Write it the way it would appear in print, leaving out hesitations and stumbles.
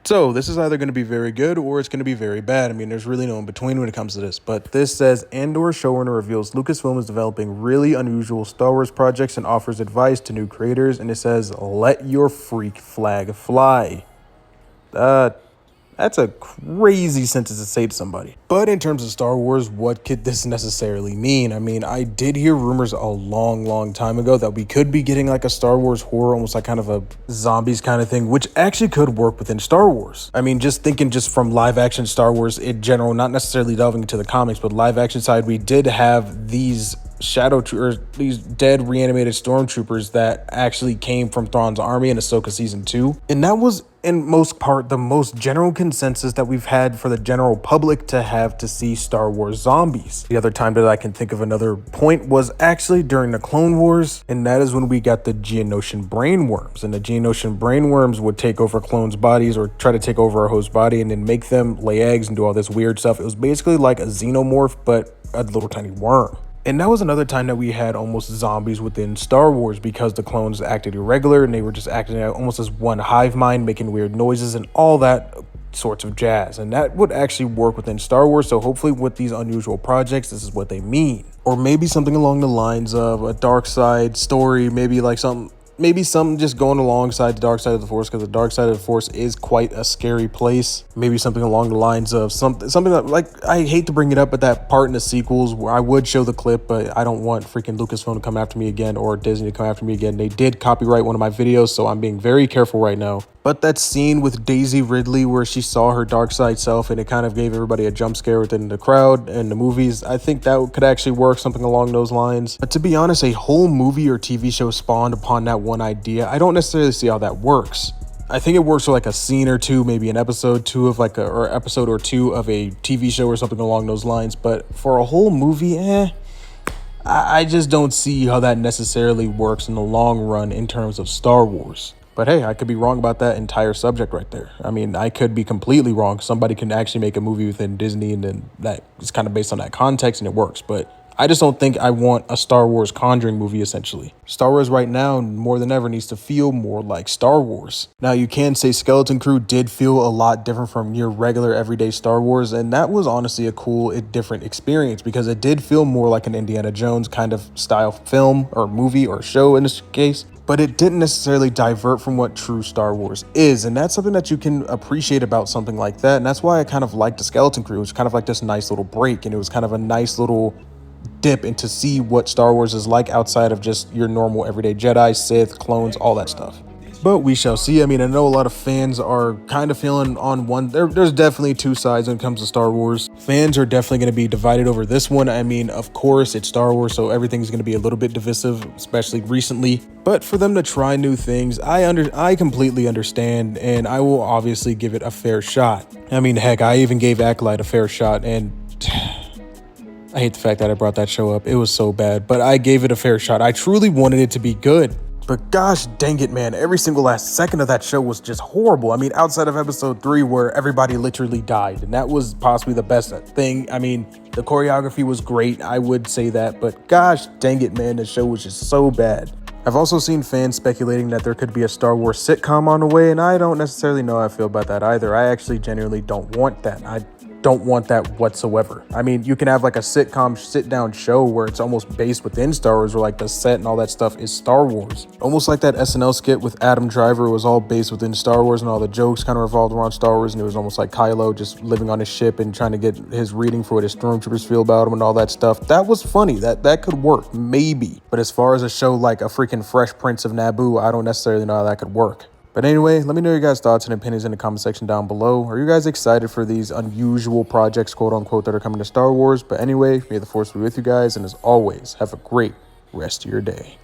So this is either going to be very good or it's going to be very bad. I mean, there's really no in between when it comes to this. But this says Andor showrunner reveals Lucasfilm is developing really unusual Star Wars projects and offers advice to new creators. And it says, let your freak flag fly. That's a crazy sentence to say to somebody. But in terms of Star Wars, what could this necessarily mean? I mean, I did hear rumors a long time ago that we could be getting like a Star Wars horror, almost like kind of a zombies kind of thing, which actually could work within Star Wars. I mean, just thinking just from live action Star Wars in general, not necessarily delving into the comics, but live action side, we did have these these dead reanimated stormtroopers that actually came from Thrawn's army in Ahsoka season 2. And that was in most part the most general consensus that we've had for the general public to have to see Star Wars zombies. The other time that I can think of another point was actually during the Clone Wars, and that is when we got the Geonosian brainworms. And the Geonosian brainworms would take over clones' bodies or try to take over a host body and then make them lay eggs and do all this weird stuff. It was basically like a xenomorph, but a little tiny worm. And that was another time that we had almost zombies within Star Wars because the clones acted irregular and they were just acting out almost as one hive mind, making weird noises and all that sorts of jazz. And that would actually work within Star Wars. So hopefully with these unusual projects, this is what they mean. Or maybe something along the lines of a dark side story, maybe something just going alongside the dark side of the Force, because the dark side of the Force is quite a scary place. Maybe something along the lines of something that, like, I hate to bring it up, but that part in the sequels where I would show the clip, but I don't want freaking Lucasfilm to come after me again or Disney to come after me again. They did copyright one of my videos, so I'm being very careful right now. But that scene with Daisy Ridley where she saw her dark side self and it kind of gave everybody a jump scare within the crowd and the movies, I think that could actually work, something along those lines. But to be honest, a whole movie or TV show spawned upon that one idea. I don't necessarily see how that works. I think it works for like a scene or two, maybe an episode episode or two of a TV show or something along those lines. But for a whole movie, I just don't see how that necessarily works in the long run in terms of Star Wars. But hey, I could be wrong about that entire subject right there. I mean, I could be completely wrong. Somebody can actually make a movie within Disney and then that is kind of based on that context and it works. But I just don't think I want a Star Wars Conjuring movie, essentially. Star Wars right now, more than ever, needs to feel more like Star Wars. Now, you can say Skeleton Crew did feel a lot different from your regular everyday Star Wars, and that was honestly a cool, different experience because it did feel more like an Indiana Jones kind of style film or movie or show in this case. But it didn't necessarily divert from what true Star Wars is. And that's something that you can appreciate about something like that. And that's why I kind of liked the Skeleton Crew. It was kind of like this nice little break. And it was kind of a nice little dip into see what Star Wars is like outside of just your normal everyday Jedi, Sith, clones, all that stuff. But we shall see. I mean, I know a lot of fans are kind of feeling on one. There's definitely two sides when it comes to Star Wars. Fans are definitely going to be divided over this one. I mean, of course, it's Star Wars, so everything's going to be a little bit divisive, especially recently. But for them to try new things, I completely understand, and I will obviously give it a fair shot. I mean, heck, I even gave Acolyte a fair shot, and I hate the fact that I brought that show up. It was so bad, but I gave it a fair shot. I truly wanted it to be good. But gosh dang it, man, every single last second of that show was just horrible. I mean, outside of episode 3 where everybody literally died, and that was possibly the best thing. I mean, the choreography was great, I would say that, but gosh dang it, man, the show was just so bad. I've also seen fans speculating that there could be a Star Wars sitcom on the way, and I don't necessarily know how I feel about that either. I actually genuinely don't want that. I don't want that whatsoever. I mean, you can have like a sitcom sit-down show where it's almost based within Star Wars, where like the set and all that stuff is Star Wars. Almost like that SNL skit with Adam Driver was all based within Star Wars and all the jokes kind of revolved around Star Wars, and it was almost like Kylo just living on his ship and trying to get his reading for what his stormtroopers feel about him and all that stuff. That was funny. That could work, maybe. But as far as a show like a freaking Fresh Prince of Naboo, I don't necessarily know how that could work. But anyway, let me know your guys' thoughts and opinions in the comment section down below. Are you guys excited for these unusual projects, quote unquote, that are coming to Star Wars? But anyway, may the Force be with you guys. And as always, have a great rest of your day.